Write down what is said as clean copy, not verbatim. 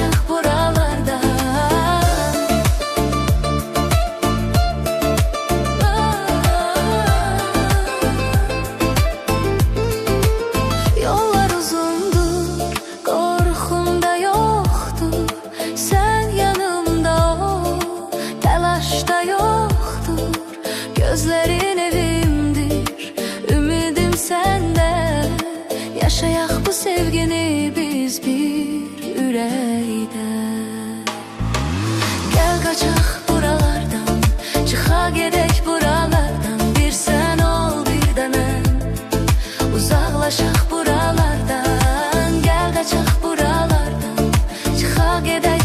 uzaklaşak buralardan. Yollar uzundur, korkum da yoktur. Sen yanımda ol, telaş da yoktur. Gözlerin evimdir, ümidim sende. Yaşayak bu sevgini biz bir ürəkdə. Gel kaçak buralardan, çıxa gedək buralardan. Bir sen ol, bir də mən, uzaklaşak buralardan. Gel kaçak buralardan, çıxa gedək